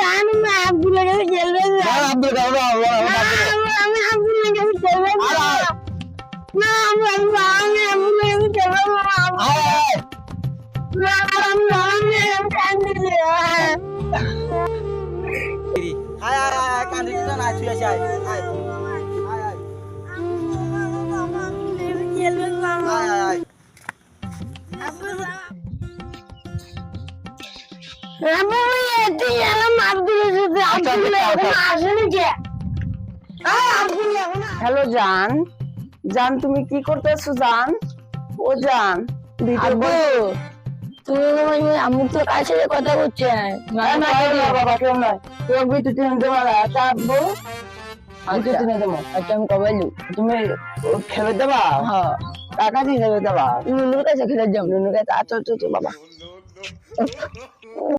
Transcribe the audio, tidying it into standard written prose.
জানি না আব্দুলের কাছে খেলবে না। আব্দুল কালাম আমি আব্দুলের কাছে খেলবে না। না আমি আব্দুলের কাছে খেলবে না। না আমি কান্দি। আয় আয় আয় কান্দি দিছ না ছুঁয়ে আয় আয় আয় আয় খেলবে না। আয় আয় আয় আমি এতে গেলাম আব্দুলের সাথে। আব্দুল এখন আসেনি যে। হ্যালো জান, জান তুমি কি করতেছো জান? ও জান আব্বু তুমি আমি তো কাছে কথা বলছে বাবা কেউ নয়, তোর বিদ্যুৎ নিতে পারা আব্বু বিদ্যুৎ নিতে দেবো। আচ্ছা আমি কবে লু তুমি খেলে দেবা? হ্যাঁ টাকা দিয়ে খেলে দেবা? নুনুর কাছে খেলে যাও। নুনুকে আচ্ছা আচ্ছা বাবা